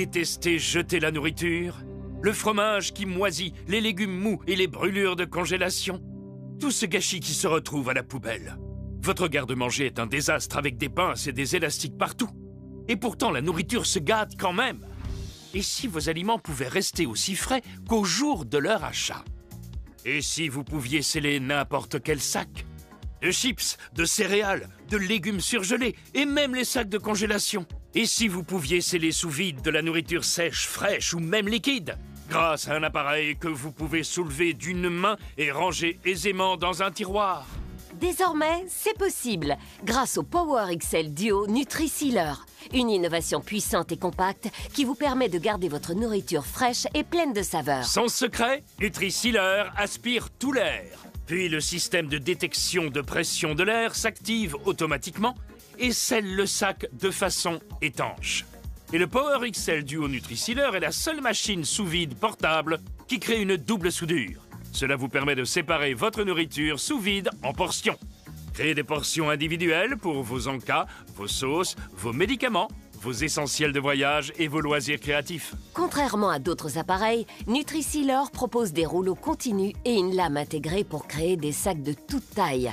détestez jeter la nourriture? Le fromage qui moisit, les légumes mous et les brûlures de congélation? Tout ce gâchis qui se retrouve à la poubelle. Votre garde-manger est un désastre avec des pinces et des élastiques partout. Et pourtant, la nourriture se gâte quand même. Et si vos aliments pouvaient rester aussi frais qu'au jour de leur achat? Et si vous pouviez sceller n'importe quel sac? De chips, de céréales, de légumes surgelés et même les sacs de congélation? Et si vous pouviez sceller sous vide de la nourriture sèche, fraîche ou même liquide? Grâce à un appareil que vous pouvez soulever d'une main et ranger aisément dans un tiroir. Désormais, c'est possible, grâce au Power XL Duo Nutri-Sealer. Une innovation puissante et compacte qui vous permet de garder votre nourriture fraîche et pleine de saveurs. Son secret, Nutri-Sealer aspire tout l'air. Puis le système de détection de pression de l'air s'active automatiquement et scelle le sac de façon étanche. Et le Power XL Duo Nutri-Sealer est la seule machine sous vide portable qui crée une double soudure. Cela vous permet de séparer votre nourriture sous vide en portions. Créez des portions individuelles pour vos encas, vos sauces, vos médicaments, vos essentiels de voyage et vos loisirs créatifs. Contrairement à d'autres appareils, Nutri-Sealer propose des rouleaux continus et une lame intégrée pour créer des sacs de toute taille.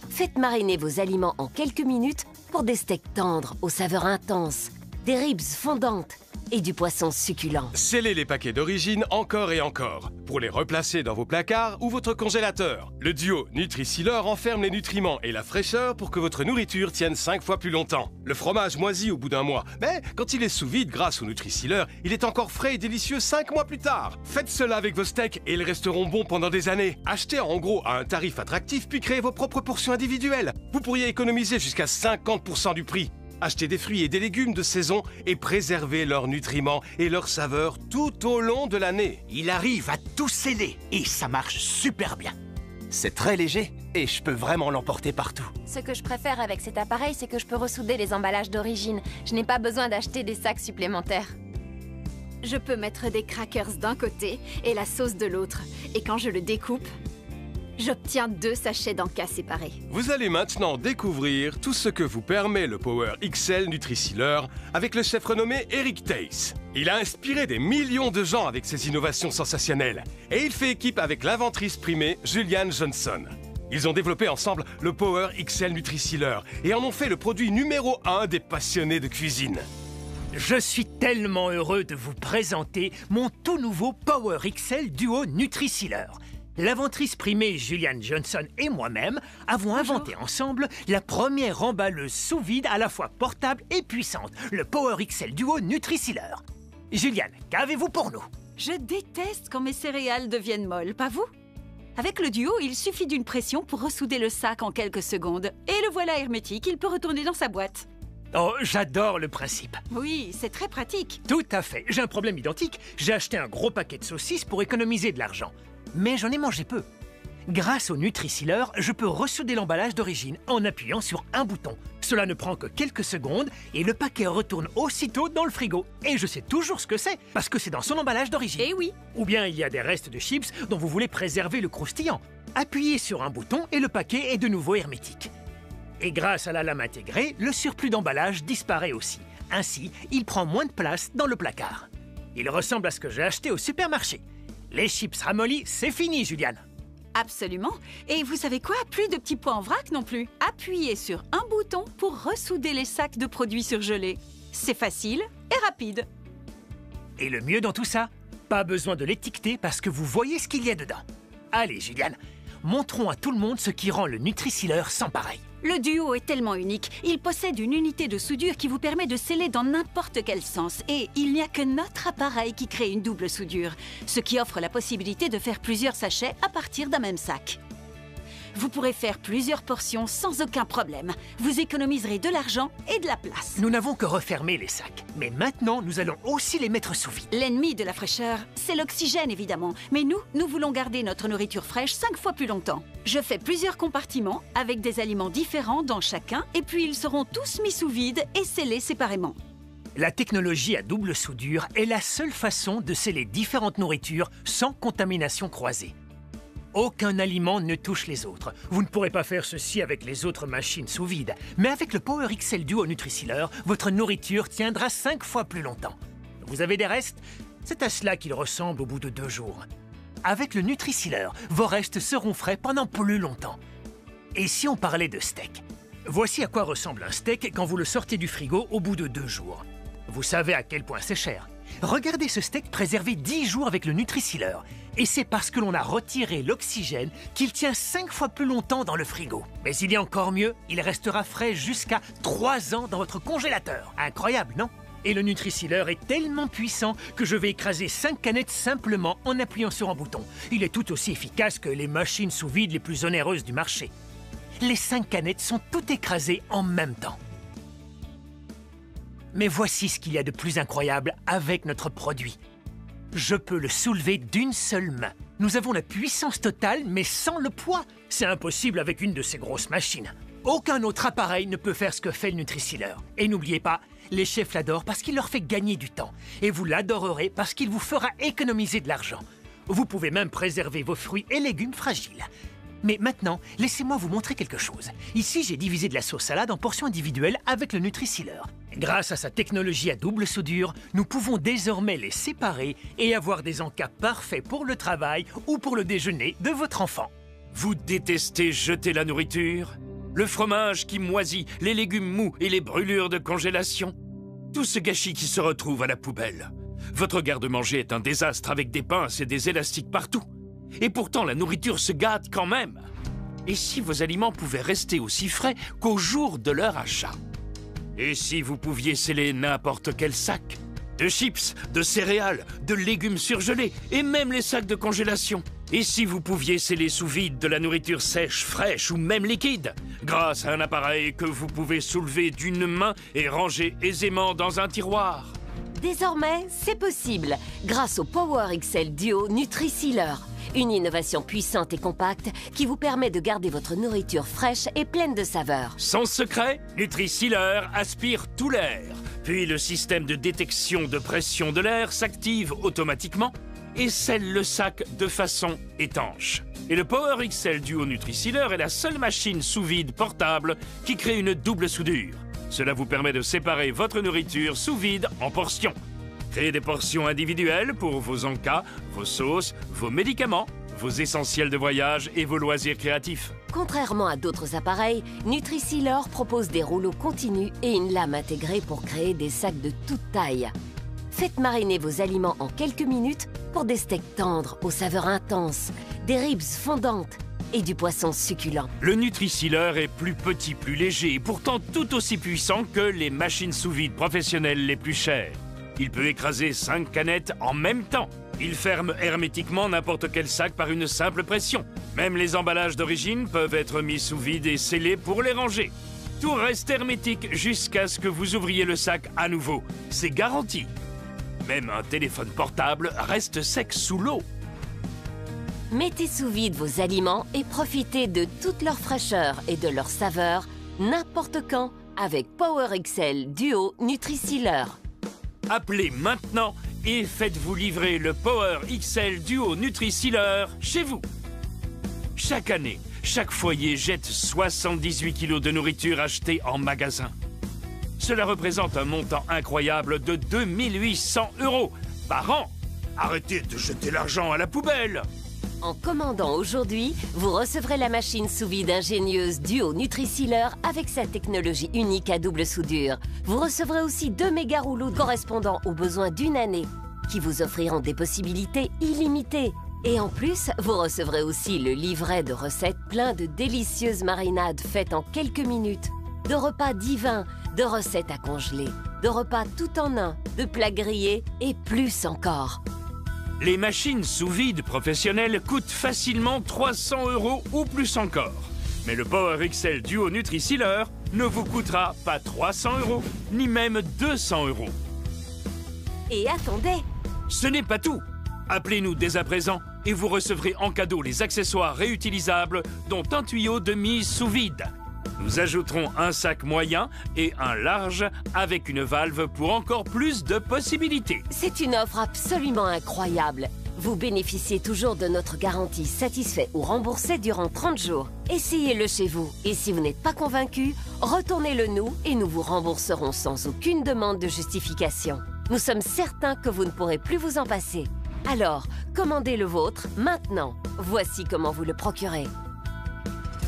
Faites mariner vos aliments en quelques minutes pour des steaks tendres aux saveurs intenses, des ribs fondantes et du poisson succulent. Scellez les paquets d'origine encore et encore pour les replacer dans vos placards ou votre congélateur. Le duo Nutri-Sealer enferme les nutriments et la fraîcheur pour que votre nourriture tienne 5 fois plus longtemps. Le fromage moisit au bout d'un mois, mais quand il est sous vide grâce au Nutri-Sealer, il est encore frais et délicieux 5 mois plus tard. Faites cela avec vos steaks et ils resteront bons pendant des années. Achetez en gros à un tarif attractif puis créez vos propres portions individuelles. Vous pourriez économiser jusqu'à 50% du prix. Achetez des fruits et des légumes de saison et préservez leurs nutriments et leurs saveurs tout au long de l'année. Il arrive à tout sceller et ça marche super bien. C'est très léger et je peux vraiment l'emporter partout. Ce que je préfère avec cet appareil, c'est que je peux ressouder les emballages d'origine. Je n'ai pas besoin d'acheter des sacs supplémentaires. Je peux mettre des crackers d'un côté et la sauce de l'autre. Et quand je le découpe, j'obtiens 2 sachets d'encas séparés. Vous allez maintenant découvrir tout ce que vous permet le Power XL Nutri-Sealer avec le chef renommé Eric Tace. Il a inspiré des millions de gens avec ses innovations sensationnelles et il fait équipe avec l'inventrice primée Julian Johnson. Ils ont développé ensemble le Power XL Nutri-Sealer et en ont fait le produit numéro 1 des passionnés de cuisine. Je suis tellement heureux de vous présenter mon tout nouveau Power XL Duo Nutri-Sealer. L'inventrice primée Julian Johnson et moi-même avons inventé ensemble la première emballeuse sous vide à la fois portable et puissante, le Power XL Duo Nutri-Sealer. Julian, qu'avez-vous pour nous? Je déteste quand mes céréales deviennent molles, pas vous? Avec le duo, il suffit d'une pression pour ressouder le sac en quelques secondes. Et le voilà hermétique, il peut retourner dans sa boîte. Oh, j'adore le principe. Oui, c'est très pratique. Tout à fait. J'ai un problème identique. J'ai acheté un gros paquet de saucisses pour économiser de l'argent. Mais j'en ai mangé peu. Grâce au Nutri-Sealer, je peux ressouder l'emballage d'origine en appuyant sur un bouton. Cela ne prend que quelques secondes et le paquet retourne aussitôt dans le frigo. Et je sais toujours ce que c'est, parce que c'est dans son emballage d'origine. Eh oui. Ou bien il y a des restes de chips dont vous voulez préserver le croustillant. Appuyez sur un bouton et le paquet est de nouveau hermétique. Et grâce à la lame intégrée, le surplus d'emballage disparaît aussi. Ainsi, il prend moins de place dans le placard. Il ressemble à ce que j'ai acheté au supermarché. Les chips ramollis, c'est fini, Juliane. Absolument. Et vous savez quoi? Plus de petits pois en vrac non plus. Appuyez sur un bouton pour ressouder les sacs de produits surgelés. C'est facile et rapide. Et le mieux dans tout ça, pas besoin de l'étiqueter parce que vous voyez ce qu'il y a dedans. Allez, Juliane, montrons à tout le monde ce qui rend le Nutri-Sealer sans pareil. Le duo est tellement unique. Il possède une unité de soudure qui vous permet de sceller dans n'importe quel sens. Et il n'y a que notre appareil qui crée une double soudure, ce qui offre la possibilité de faire plusieurs sachets à partir d'un même sac. Vous pourrez faire plusieurs portions sans aucun problème. Vous économiserez de l'argent et de la place. Nous n'avons que refermé les sacs. Mais maintenant, nous allons aussi les mettre sous vide. L'ennemi de la fraîcheur, c'est l'oxygène évidemment. Mais nous voulons garder notre nourriture fraîche 5 fois plus longtemps. Je fais plusieurs compartiments avec des aliments différents dans chacun et puis ils seront tous mis sous vide et scellés séparément. La technologie à double soudure est la seule façon de sceller différentes nourritures sans contamination croisée. Aucun aliment ne touche les autres. Vous ne pourrez pas faire ceci avec les autres machines sous vide. Mais avec le Power XL Duo Nutri-Sealer, votre nourriture tiendra 5 fois plus longtemps. Vous avez des restes? C'est à cela qu'il ressemble au bout de 2 jours. Avec le Nutri-Sealer, vos restes seront frais pendant plus longtemps. Et si on parlait de steak? Voici à quoi ressemble un steak quand vous le sortez du frigo au bout de 2 jours. Vous savez à quel point c'est cher. Regardez ce steak préservé 10 jours avec le Nutri-Sealer. Et c'est parce que l'on a retiré l'oxygène qu'il tient 5 fois plus longtemps dans le frigo. Mais il y a encore mieux, il restera frais jusqu'à 3 ans dans votre congélateur. Incroyable, non? Et le Nutri-Sealer est tellement puissant que je vais écraser 5 canettes simplement en appuyant sur un bouton. Il est tout aussi efficace que les machines sous vide les plus onéreuses du marché. Les 5 canettes sont toutes écrasées en même temps. Mais voici ce qu'il y a de plus incroyable avec notre produit. Je peux le soulever d'une seule main. Nous avons la puissance totale, mais sans le poids. C'est impossible avec une de ces grosses machines. Aucun autre appareil ne peut faire ce que fait le Nutri-Sealer. Et n'oubliez pas, les chefs l'adorent parce qu'il leur fait gagner du temps. Et vous l'adorerez parce qu'il vous fera économiser de l'argent. Vous pouvez même préserver vos fruits et légumes fragiles. Mais maintenant, laissez-moi vous montrer quelque chose. Ici, j'ai divisé de la sauce salade en portions individuelles avec le Nutri-Sealer. Grâce à sa technologie à double soudure, nous pouvons désormais les séparer et avoir des encas parfaits pour le travail ou pour le déjeuner de votre enfant. Vous détestez jeter la nourriture? Le fromage qui moisit, les légumes mous et les brûlures de congélation? Tout ce gâchis qui se retrouve à la poubelle. Votre garde-manger est un désastre avec des pinces et des élastiques partout. Et pourtant, la nourriture se gâte quand même. Et si vos aliments pouvaient rester aussi frais qu'au jour de leur achat? Et si vous pouviez sceller n'importe quel sac? De chips, de céréales, de légumes surgelés et même les sacs de congélation? Et si vous pouviez sceller sous vide de la nourriture sèche, fraîche ou même liquide? Grâce à un appareil que vous pouvez soulever d'une main et ranger aisément dans un tiroir? Désormais, c'est possible grâce au Power XL Duo Nutri-Sealer. Une innovation puissante et compacte qui vous permet de garder votre nourriture fraîche et pleine de saveurs. Son secret, Nutri-Sealer aspire tout l'air. Puis le système de détection de pression de l'air s'active automatiquement et scelle le sac de façon étanche. Et le Power XL Duo Nutri-Sealer est la seule machine sous vide portable qui crée une double soudure. Cela vous permet de séparer votre nourriture sous vide en portions. Créez des portions individuelles pour vos encas, vos sauces, vos médicaments, vos essentiels de voyage et vos loisirs créatifs. Contrairement à d'autres appareils, Nutri-Sealer propose des rouleaux continus et une lame intégrée pour créer des sacs de toute taille. Faites mariner vos aliments en quelques minutes pour des steaks tendres aux saveurs intenses, des ribs fondantes et du poisson succulent. Le Nutri-Sealer est plus petit, plus léger et pourtant tout aussi puissant que les machines sous vide professionnelles les plus chères. Il peut écraser 5 canettes en même temps. Il ferme hermétiquement n'importe quel sac par une simple pression. Même les emballages d'origine peuvent être mis sous vide et scellés pour les ranger. Tout reste hermétique jusqu'à ce que vous ouvriez le sac à nouveau. C'est garanti. Même un téléphone portable reste sec sous l'eau. Mettez sous vide vos aliments et profitez de toute leur fraîcheur et de leur saveur n'importe quand avec Power XL Duo Nutri-Sealer. Appelez maintenant et faites-vous livrer le Power XL Duo Nutri-Sealer chez vous. Chaque année, chaque foyer jette 78 kilos de nourriture achetée en magasin. Cela représente un montant incroyable de 2800 € par an. Arrêtez de jeter l'argent à la poubelle! En commandant aujourd'hui, vous recevrez la machine sous vide ingénieuse Duo Nutri-Sealer avec sa technologie unique à double soudure. Vous recevrez aussi 2 méga rouleaux correspondant aux besoins d'une année qui vous offriront des possibilités illimitées. Et en plus, vous recevrez aussi le livret de recettes plein de délicieuses marinades faites en quelques minutes, de repas divins, de recettes à congeler, de repas tout en un, de plats grillés et plus encore. Les machines sous vide professionnelles coûtent facilement 300 € ou plus encore. Mais le Power XL Duo Nutri-Sealer ne vous coûtera pas 300 € ni même 200 €. Et attendez! Ce n'est pas tout. Appelez-nous dès à présent et vous recevrez en cadeau les accessoires réutilisables dont un tuyau de mise sous vide. Nous ajouterons un sac moyen et un large avec une valve pour encore plus de possibilités. C'est une offre absolument incroyable. Vous bénéficiez toujours de notre garantie satisfait ou remboursé durant 30 jours. Essayez-le chez vous. Et si vous n'êtes pas convaincu, retournez-le nous et nous vous rembourserons sans aucune demande de justification. Nous sommes certains que vous ne pourrez plus vous en passer. Alors, commandez le vôtre maintenant. Voici comment vous le procurez.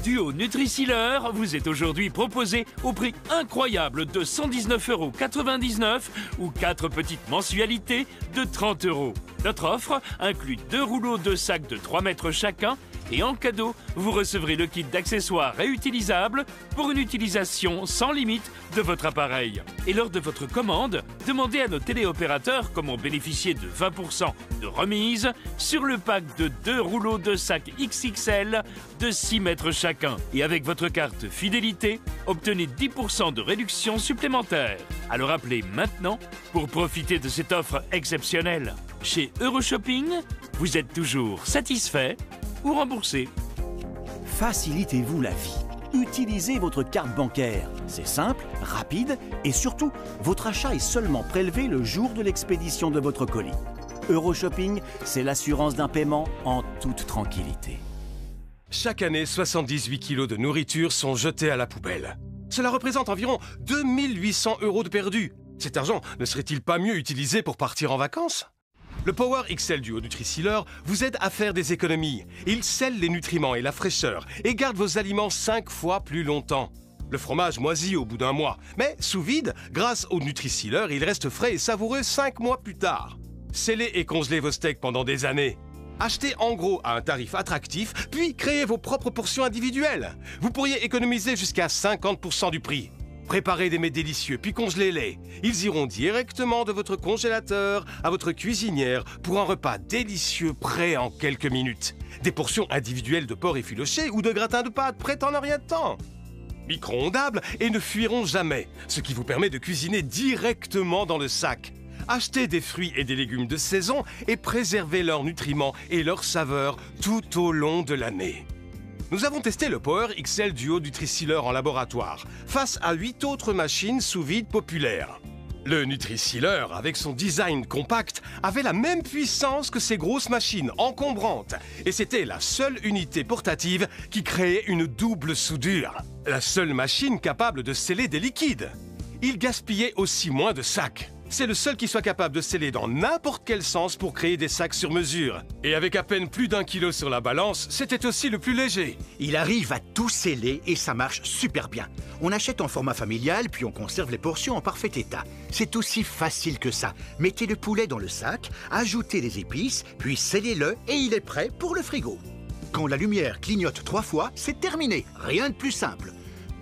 Duo Nutri-Sealer vous est aujourd'hui proposé au prix incroyable de 119,99 € ou 4 petites mensualités de 30 €. Notre offre inclut 2 rouleaux de sacs de 3 mètres chacun et en cadeau, vous recevrez le kit d'accessoires réutilisables pour une utilisation sans limite de votre appareil. Et lors de votre commande, demandez à nos téléopérateurs comment bénéficier de 20% de remise sur le pack de 2 rouleaux de sacs XXL de 6 mètres chacun. Et avec votre carte fidélité, obtenez 10% de réduction supplémentaire. Alors appelez maintenant pour profiter de cette offre exceptionnelle. Chez Euroshopping, vous êtes toujours satisfait ou remboursé. Facilitez-vous la vie. Utilisez votre carte bancaire. C'est simple, rapide et surtout, votre achat est seulement prélevé le jour de l'expédition de votre colis. Euroshopping, c'est l'assurance d'un paiement en toute tranquillité. Chaque année, 78 kilos de nourriture sont jetés à la poubelle. Cela représente environ 2800 € de perdus. Cet argent ne serait-il pas mieux utilisé pour partir en vacances ? Le Power XL Duo Nutri-Sealer vous aide à faire des économies. Il scelle les nutriments et la fraîcheur et garde vos aliments 5 fois plus longtemps. Le fromage moisit au bout d'un mois, mais sous vide, grâce au Nutri-Sealer, il reste frais et savoureux 5 mois plus tard. Scellez et congelez vos steaks pendant des années. Achetez en gros à un tarif attractif, puis créez vos propres portions individuelles. Vous pourriez économiser jusqu'à 50% du prix. Préparez des mets délicieux, puis congelez-les. Ils iront directement de votre congélateur à votre cuisinière pour un repas délicieux prêt en quelques minutes. Des portions individuelles de porc effiloché ou de gratin de pâtes prêtes en un rien de temps. Micro-ondables et ne fuiront jamais, ce qui vous permet de cuisiner directement dans le sac. Achetez des fruits et des légumes de saison et préservez leurs nutriments et leurs saveurs tout au long de l'année. Nous avons testé le Power XL Duo Nutri-Sealer en laboratoire, face à 8 autres machines sous vide populaires. Le Nutri-Sealer, avec son design compact, avait la même puissance que ces grosses machines encombrantes. Et c'était la seule unité portative qui créait une double soudure. La seule machine capable de sceller des liquides. Il gaspillait aussi moins de sacs. C'est le seul qui soit capable de sceller dans n'importe quel sens pour créer des sacs sur mesure. Et avec à peine plus d'1 kilo sur la balance, c'était aussi le plus léger. Il arrive à tout sceller et ça marche super bien. On achète en format familial, puis on conserve les portions en parfait état. C'est aussi facile que ça. Mettez le poulet dans le sac, ajoutez les épices, puis scellez-le et il est prêt pour le frigo. Quand la lumière clignote 3 fois, c'est terminé. Rien de plus simple.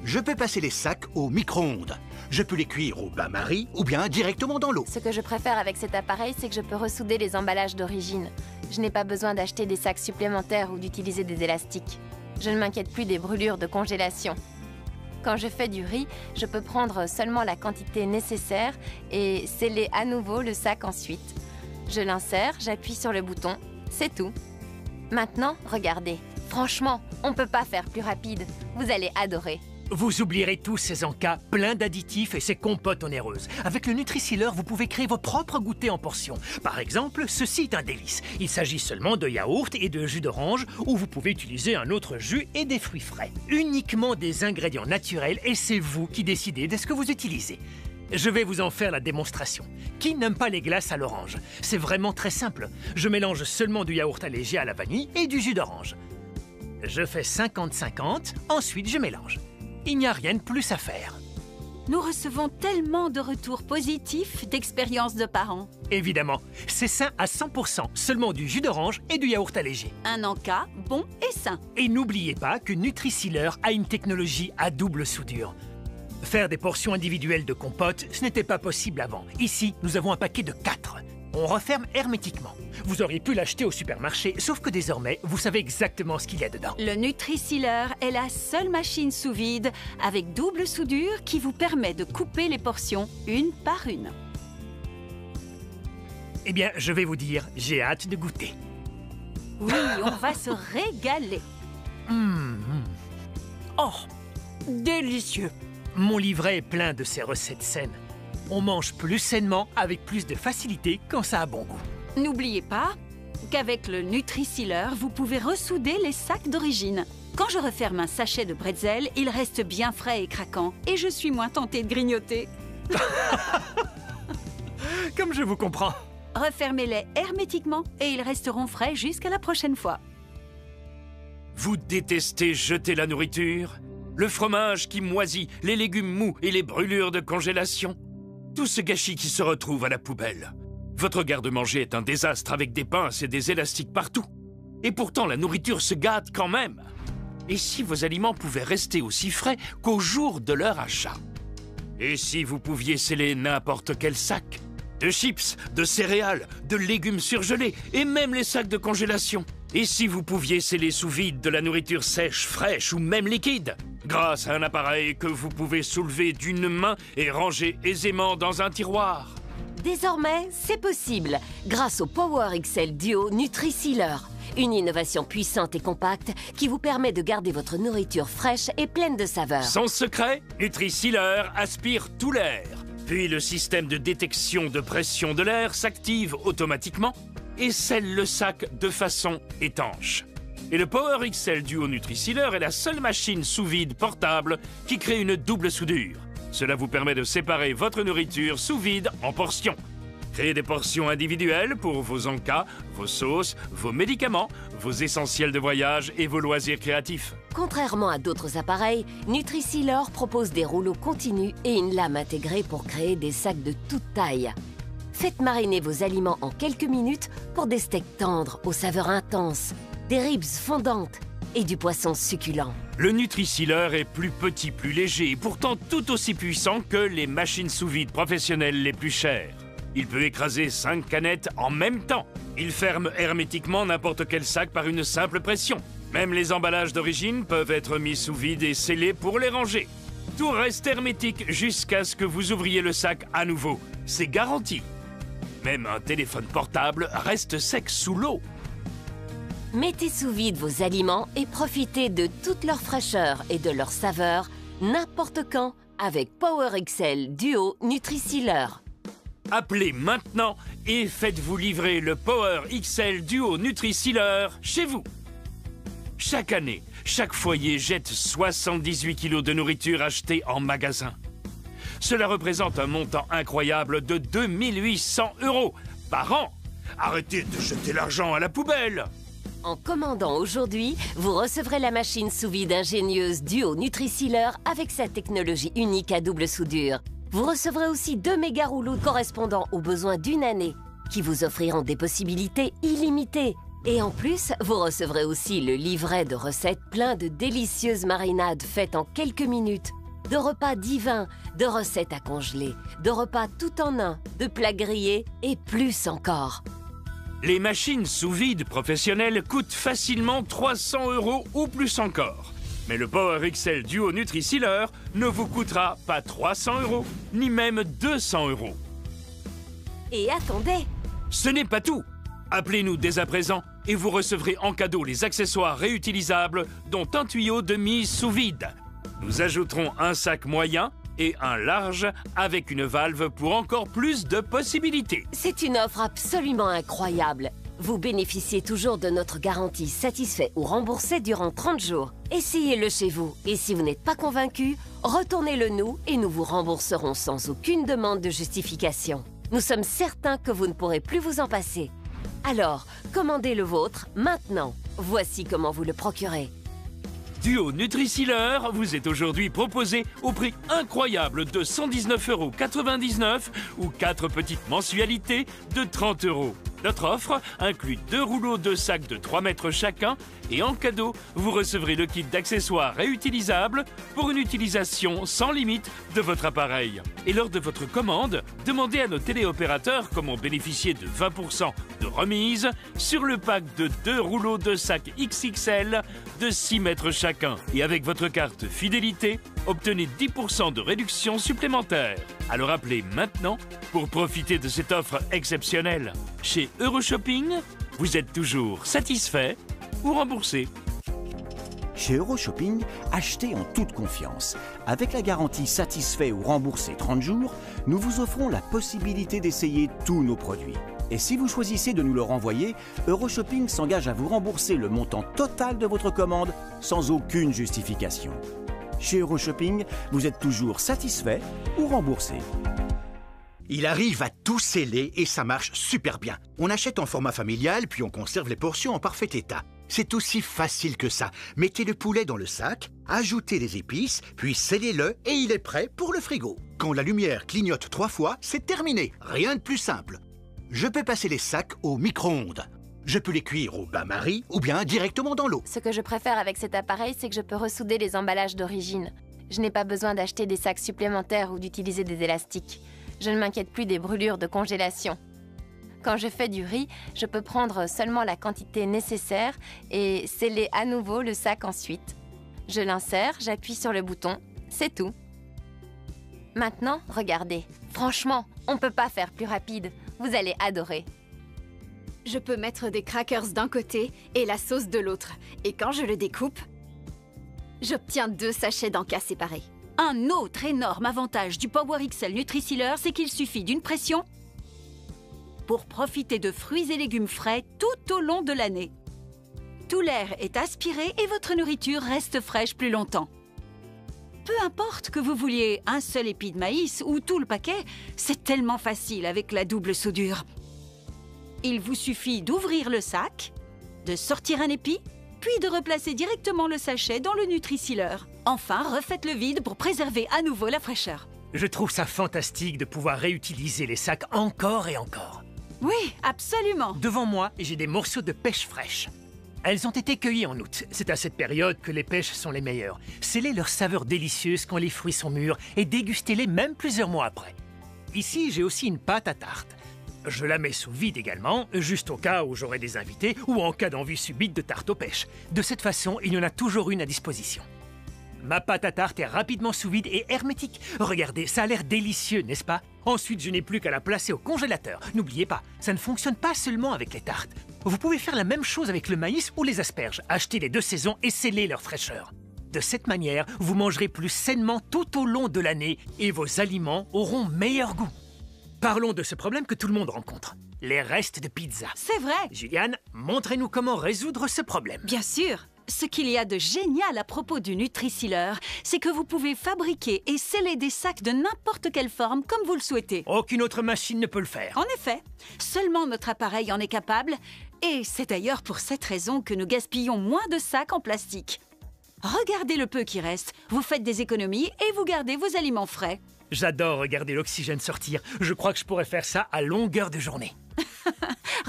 Je peux passer les sacs au micro-ondes. Je peux les cuire au bain-marie ou bien directement dans l'eau. Ce que je préfère avec cet appareil, c'est que je peux ressouder les emballages d'origine. Je n'ai pas besoin d'acheter des sacs supplémentaires ou d'utiliser des élastiques. Je ne m'inquiète plus des brûlures de congélation. Quand je fais du riz, je peux prendre seulement la quantité nécessaire et sceller à nouveau le sac ensuite. Je l'insère, j'appuie sur le bouton, c'est tout. Maintenant, regardez. Franchement, on ne peut pas faire plus rapide. Vous allez adorer. Vous oublierez tous ces encas pleins d'additifs et ces compotes onéreuses. Avec le Nutri-Sealer, vous pouvez créer vos propres goûters en portions. Par exemple, ceci est un délice. Il s'agit seulement de yaourt et de jus d'orange, ou vous pouvez utiliser un autre jus et des fruits frais. Uniquement des ingrédients naturels et c'est vous qui décidez de ce que vous utilisez. Je vais vous en faire la démonstration. Qui n'aime pas les glaces à l'orange? C'est vraiment très simple. Je mélange seulement du yaourt allégé à la vanille et du jus d'orange. Je fais 50-50, ensuite je mélange. Il n'y a rien de plus à faire. Nous recevons tellement de retours positifs d'expériences de parents. Évidemment, c'est sain à 100%, seulement du jus d'orange et du yaourt allégé. Un encas bon et sain. Et n'oubliez pas que Nutri-Sealer a une technologie à double soudure. Faire des portions individuelles de compote, ce n'était pas possible avant. Ici, nous avons un paquet de 4. On referme hermétiquement. Vous auriez pu l'acheter au supermarché, sauf que désormais, vous savez exactement ce qu'il y a dedans. Le Nutri-Sealer est la seule machine sous vide avec double soudure qui vous permet de couper les portions une par une. Eh bien, je vais vous dire, j'ai hâte de goûter. Oui, on va se régaler. Oh, délicieux. Mon livret est plein de ces recettes saines. On mange plus sainement avec plus de facilité quand ça a bon goût. N'oubliez pas qu'avec le Nutri-Sealer, vous pouvez ressouder les sacs d'origine. Quand je referme un sachet de bretzel, il reste bien frais et craquant et je suis moins tentée de grignoter. Comme je vous comprends. Refermez-les hermétiquement et ils resteront frais jusqu'à la prochaine fois. Vous détestez jeter la nourriture? Le fromage qui moisit, les légumes mous et les brûlures de congélation? Tout ce gâchis qui se retrouve à la poubelle. Votre garde-manger est un désastre avec des pinces et des élastiques partout. Et pourtant, la nourriture se gâte quand même. Et si vos aliments pouvaient rester aussi frais qu'au jour de leur achat? Et si vous pouviez sceller n'importe quel sac? De chips, de céréales, de légumes surgelés et même les sacs de congélation? Et si vous pouviez sceller sous vide de la nourriture sèche, fraîche ou même liquide? Grâce à un appareil que vous pouvez soulever d'une main et ranger aisément dans un tiroir. Désormais, c'est possible grâce au Power XL Duo Nutri-Sealer. Une innovation puissante et compacte qui vous permet de garder votre nourriture fraîche et pleine de saveurs. Son secret, Nutri-Sealer aspire tout l'air. Puis le système de détection de pression de l'air s'active automatiquement et scelle le sac de façon étanche. Et le Power XL Duo Nutri-Sealer est la seule machine sous vide portable qui crée une double soudure. Cela vous permet de séparer votre nourriture sous vide en portions. Créez des portions individuelles pour vos encas, vos sauces, vos médicaments, vos essentiels de voyage et vos loisirs créatifs. Contrairement à d'autres appareils, Nutri-Sealer propose des rouleaux continus et une lame intégrée pour créer des sacs de toute taille. Faites mariner vos aliments en quelques minutes pour des steaks tendres aux saveurs intenses, des ribs fondantes et du poisson succulent. Le Nutri-Sealer est plus petit, plus léger et pourtant tout aussi puissant que les machines sous vide professionnelles les plus chères. Il peut écraser 5 canettes en même temps. Il ferme hermétiquement n'importe quel sac par une simple pression. Même les emballages d'origine peuvent être mis sous vide et scellés pour les ranger. Tout reste hermétique jusqu'à ce que vous ouvriez le sac à nouveau. C'est garanti. Même un téléphone portable reste sec sous l'eau. Mettez sous vide vos aliments et profitez de toute leur fraîcheur et de leur saveur n'importe quand avec Power XL Duo Nutri-Sealer. Appelez maintenant et faites-vous livrer le Power XL Duo Nutri-Sealer chez vous. Chaque année, chaque foyer jette 78 kilos de nourriture achetée en magasin. Cela représente un montant incroyable de 2800 € par an. Arrêtez de jeter l'argent à la poubelle. En commandant aujourd'hui, vous recevrez la machine sous vide ingénieuse Duo Nutri-Sealer avec sa technologie unique à double soudure. Vous recevrez aussi 2 méga rouleaux correspondant aux besoins d'une année, qui vous offriront des possibilités illimitées. Et en plus, vous recevrez aussi le livret de recettes plein de délicieuses marinades faites en quelques minutes, de repas divins, de recettes à congeler, de repas tout en un, de plats grillés et plus encore. Les machines sous vide professionnelles coûtent facilement 300 € ou plus encore. Mais le Power XL Duo Nutri-Sealer ne vous coûtera pas 300 €, ni même 200 €. Et attendez! Ce n'est pas tout. Appelez-nous dès à présent et vous recevrez en cadeau les accessoires réutilisables, dont un tuyau de mise sous vide. Nous ajouterons un sac moyen et un large avec une valve pour encore plus de possibilités. C'est une offre absolument incroyable. Vous bénéficiez toujours de notre garantie satisfait ou remboursé durant 30 jours. Essayez-le chez vous et si vous n'êtes pas convaincu, retournez-le nous et nous vous rembourserons sans aucune demande de justification. Nous sommes certains que vous ne pourrez plus vous en passer. Alors, commandez le vôtre maintenant. Voici comment vous le procurez. Duo Nutri-Sealer vous est aujourd'hui proposé au prix incroyable de 119,99 € ou 4 petites mensualités de 30 €. Notre offre inclut 2 rouleaux de sacs de 3 mètres chacun et en cadeau, vous recevrez le kit d'accessoires réutilisables pour une utilisation sans limite de votre appareil. Et lors de votre commande, demandez à nos téléopérateurs comment bénéficier de 20% de remise sur le pack de 2 rouleaux de sacs XXL de 6 mètres chacun. Et avec votre carte fidélité, obtenez 10% de réduction supplémentaire. Alors appelez maintenant pour profiter de cette offre exceptionnelle. Chez Euroshopping, vous êtes toujours satisfait ou remboursé. Chez Euroshopping, achetez en toute confiance. Avec la garantie satisfait ou remboursé 30 jours, nous vous offrons la possibilité d'essayer tous nos produits. Et si vous choisissez de nous le renvoyer, Euroshopping s'engage à vous rembourser le montant total de votre commande sans aucune justification. Chez Euroshopping, vous êtes toujours satisfait ou remboursé. Il arrive à tout sceller et ça marche super bien. On achète en format familial, puis on conserve les portions en parfait état. C'est aussi facile que ça. Mettez le poulet dans le sac, ajoutez les épices, puis scellez-le et il est prêt pour le frigo. Quand la lumière clignote 3 fois, c'est terminé. Rien de plus simple. Je peux passer les sacs au micro-ondes. Je peux les cuire au bain-marie ou bien directement dans l'eau. Ce que je préfère avec cet appareil, c'est que je peux ressouder les emballages d'origine. Je n'ai pas besoin d'acheter des sacs supplémentaires ou d'utiliser des élastiques. Je ne m'inquiète plus des brûlures de congélation. Quand je fais du riz, je peux prendre seulement la quantité nécessaire et sceller à nouveau le sac ensuite. Je l'insère, j'appuie sur le bouton, c'est tout. Maintenant, regardez. Franchement, on ne peut pas faire plus rapide. Vous allez adorer. Je peux mettre des crackers d'un côté et la sauce de l'autre. Et quand je le découpe, j'obtiens 2 sachets d'encas séparés. Un autre énorme avantage du Power XL Nutri-Sealer, c'est qu'il suffit d'une pression pour profiter de fruits et légumes frais tout au long de l'année. Tout l'air est aspiré et votre nourriture reste fraîche plus longtemps. Peu importe que vous vouliez un seul épi de maïs ou tout le paquet, c'est tellement facile avec la double soudure. Il vous suffit d'ouvrir le sac, de sortir un épi, puis de replacer directement le sachet dans le Nutri-Sealer. Enfin, refaites le vide pour préserver à nouveau la fraîcheur. Je trouve ça fantastique de pouvoir réutiliser les sacs encore et encore. Oui, absolument. Devant moi, j'ai des morceaux de pêche fraîche. Elles ont été cueillies en août. C'est à cette période que les pêches sont les meilleures. Scellez leur saveur délicieuse quand les fruits sont mûrs et dégustez-les même plusieurs mois après. Ici, j'ai aussi une pâte à tarte. Je la mets sous vide également, juste au cas où j'aurai des invités ou en cas d'envie subite de tarte aux pêches. De cette façon, il y en a toujours une à disposition. Ma pâte à tarte est rapidement sous vide et hermétique. Regardez, ça a l'air délicieux, n'est-ce pas? Ensuite, je n'ai plus qu'à la placer au congélateur. N'oubliez pas, ça ne fonctionne pas seulement avec les tartes. Vous pouvez faire la même chose avec le maïs ou les asperges. Achetez les 2 saisons et scellez leur fraîcheur. De cette manière, vous mangerez plus sainement tout au long de l'année et vos aliments auront meilleur goût. Parlons de ce problème que tout le monde rencontre. Les restes de pizza. C'est vrai. Juliane, montrez-nous comment résoudre ce problème. Bien sûr. Ce qu'il y a de génial à propos du Nutri-Sealer, c'est que vous pouvez fabriquer et sceller des sacs de n'importe quelle forme comme vous le souhaitez. Aucune autre machine ne peut le faire. En effet, seulement notre appareil en est capable. Et c'est d'ailleurs pour cette raison que nous gaspillons moins de sacs en plastique. Regardez le peu qui reste, vous faites des économies et vous gardez vos aliments frais. J'adore regarder l'oxygène sortir. Je crois que je pourrais faire ça à longueur de journée.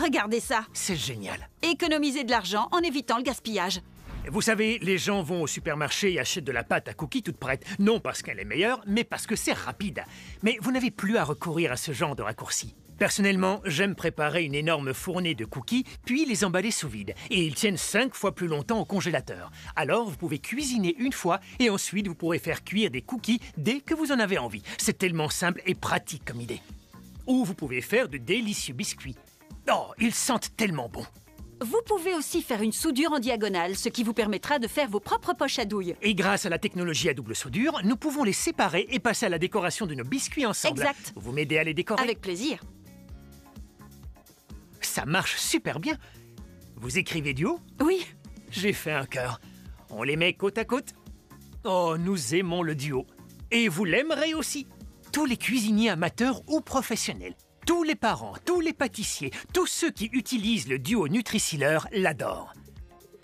Regardez ça. C'est génial. Économiser de l'argent en évitant le gaspillage. Vous savez, les gens vont au supermarché et achètent de la pâte à cookies toute prête. Non parce qu'elle est meilleure, mais parce que c'est rapide. Mais vous n'avez plus à recourir à ce genre de raccourci. Personnellement, j'aime préparer une énorme fournée de cookies, puis les emballer sous vide. Et ils tiennent 5 fois plus longtemps au congélateur. Alors, vous pouvez cuisiner une fois et ensuite vous pourrez faire cuire des cookies dès que vous en avez envie. C'est tellement simple et pratique comme idée. Ou vous pouvez faire de délicieux biscuits. Oh, ils sentent tellement bon. Vous pouvez aussi faire une soudure en diagonale, ce qui vous permettra de faire vos propres poches à douille. Et grâce à la technologie à double soudure, nous pouvons les séparer et passer à la décoration de nos biscuits ensemble. Exact. Vous m'aidez à les décorer? Avec plaisir. Ça marche super bien. Vous écrivez duo? Oui. J'ai fait un cœur. On les met côte à côte. Oh, nous aimons le duo. Et vous l'aimerez aussi. Tous les cuisiniers amateurs ou professionnels, tous les parents, tous les pâtissiers, tous ceux qui utilisent le duo Nutri-Sealer l'adorent.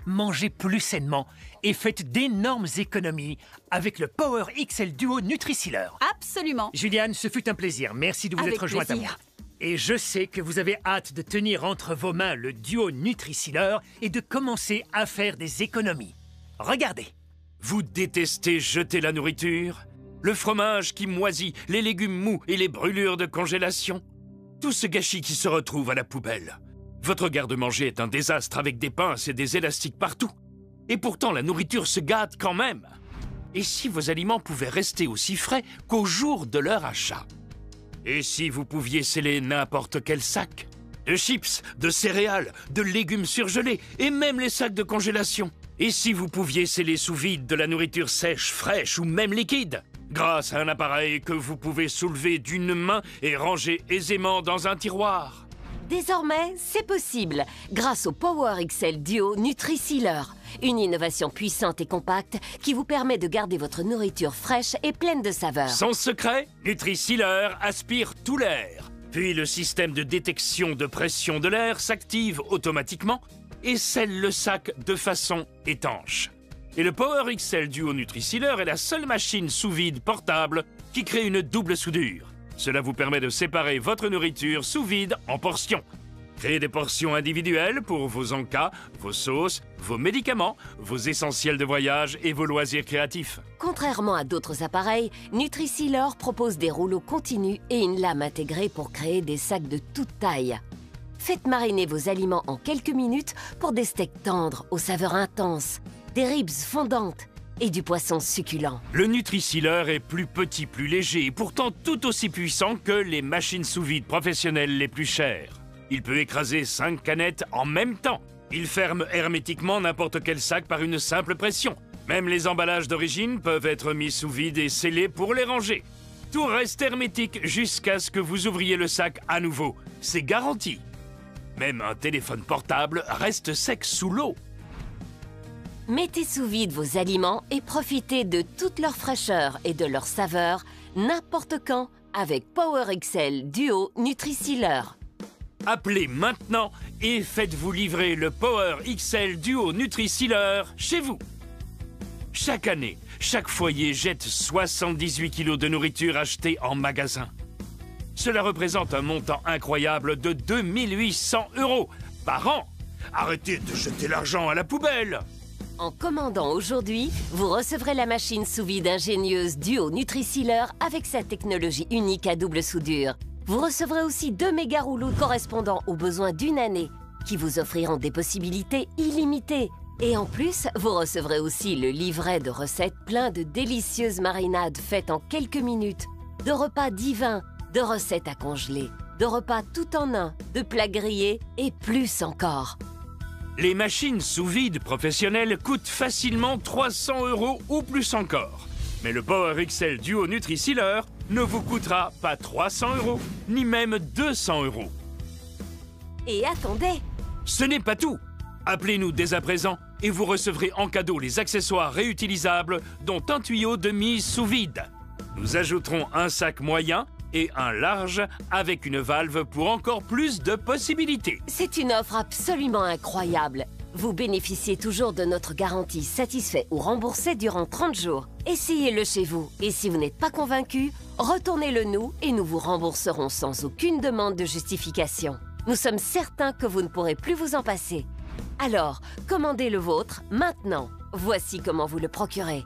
Mangez plus sainement et faites d'énormes économies avec le Power XL Duo Nutri-Sealer. Absolument. Juliane, ce fut un plaisir. Merci de vous Avec être jointe à moi. plaisir. Et je sais que vous avez hâte de tenir entre vos mains le duo Nutri-Sealer et de commencer à faire des économies. Regardez. Vous détestez jeter la nourriture? Le fromage qui moisit, les légumes mous et les brûlures de congélation? Tout ce gâchis qui se retrouve à la poubelle. Votre garde-manger est un désastre avec des pinces et des élastiques partout. Et pourtant, la nourriture se gâte quand même. Et si vos aliments pouvaient rester aussi frais qu'au jour de leur achat? Et si vous pouviez sceller n'importe quel sac? De chips, de céréales, de légumes surgelés et même les sacs de congélation? Et si vous pouviez sceller sous vide de la nourriture sèche, fraîche ou même liquide? Grâce à un appareil que vous pouvez soulever d'une main et ranger aisément dans un tiroir. Désormais, c'est possible grâce au Power XL Duo Nutri-Sealer. une innovation puissante et compacte qui vous permet de garder votre nourriture fraîche et pleine de saveurs. Son secret, Nutri-Sealer aspire tout l'air. Puis le système de détection de pression de l'air s'active automatiquement et scelle le sac de façon étanche. Et le Power XL Duo Nutri-Sealer est la seule machine sous vide portable qui crée une double soudure. Cela vous permet de séparer votre nourriture sous vide en portions. Créez des portions individuelles pour vos encas, vos sauces, vos médicaments, vos essentiels de voyage et vos loisirs créatifs. Contrairement à d'autres appareils, Nutri-Sealer propose des rouleaux continus et une lame intégrée pour créer des sacs de toute taille. Faites mariner vos aliments en quelques minutes pour des steaks tendres aux saveurs intenses, des ribs fondantes et du poisson succulent. Le Nutri-Sealer est plus petit, plus léger et pourtant tout aussi puissant que les machines sous vide professionnelles les plus chères. Il peut écraser 5 canettes en même temps. Il ferme hermétiquement n'importe quel sac par une simple pression. Même les emballages d'origine peuvent être mis sous vide et scellés pour les ranger. Tout reste hermétique jusqu'à ce que vous ouvriez le sac à nouveau. C'est garanti. Même un téléphone portable reste sec sous l'eau. Mettez sous vide vos aliments et profitez de toute leur fraîcheur et de leur saveur n'importe quand avec Power XL Duo Nutri-Sealer. Appelez maintenant et faites-vous livrer le Power XL Duo Nutri-Sealer chez vous. Chaque année, chaque foyer jette 78 kilos de nourriture achetée en magasin. Cela représente un montant incroyable de 2800 € par an. Arrêtez de jeter l'argent à la poubelle! En commandant aujourd'hui, vous recevrez la machine sous vide ingénieuse Duo Nutri-Sealer avec sa technologie unique à double soudure. Vous recevrez aussi 2 méga rouleaux correspondant aux besoins d'une année qui vous offriront des possibilités illimitées. Et en plus, vous recevrez aussi le livret de recettes plein de délicieuses marinades faites en quelques minutes, de repas divins, de recettes à congeler, de repas tout en un, de plats grillés et plus encore. Les machines sous vide professionnelles coûtent facilement 300 € ou plus encore. Mais le Power XL Duo Nutri-Sealer ne vous coûtera pas 300 €, ni même 200 €. Et attendez! Ce n'est pas tout! Appelez-nous dès à présent et vous recevrez en cadeau les accessoires réutilisables, dont un tuyau de mise sous vide. Nous ajouterons un sac moyen et un large avec une valve pour encore plus de possibilités. C'est une offre absolument incroyable. Vous bénéficiez toujours de notre garantie satisfait ou remboursé durant 30 jours. Essayez-le chez vous et si vous n'êtes pas convaincu, retournez-le nous et nous vous rembourserons sans aucune demande de justification. Nous sommes certains que vous ne pourrez plus vous en passer. Alors, commandez le vôtre maintenant. Voici comment vous le procurez.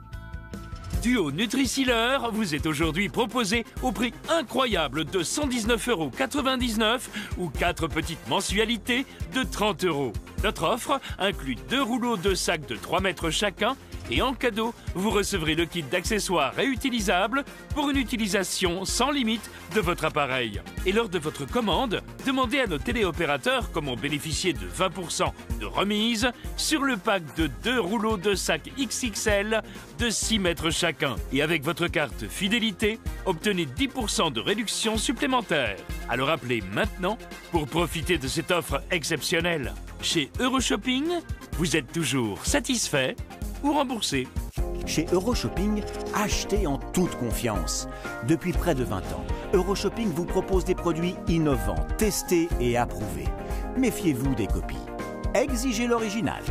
Duo Nutri-Sealer vous est aujourd'hui proposé au prix incroyable de 119,99 € ou 4 petites mensualités de 30 €. Notre offre inclut 2 rouleaux de sacs de 3 mètres chacun et en cadeau, vous recevrez le kit d'accessoires réutilisables pour une utilisation sans limite de votre appareil. Et lors de votre commande, demandez à nos téléopérateurs comment bénéficier de 20% de remise sur le pack de 2 rouleaux de sacs XXL de 6 mètres chacun. Et avec votre carte fidélité, obtenez 10% de réduction supplémentaire. Alors appelez maintenant pour profiter de cette offre exceptionnelle. Chez Euroshopping, vous êtes toujours satisfait ou remboursé. Chez Euroshopping, achetez en toute confiance. Depuis près de 20 ans, Euroshopping vous propose des produits innovants, testés et approuvés. Méfiez-vous des copies. Exigez l'original.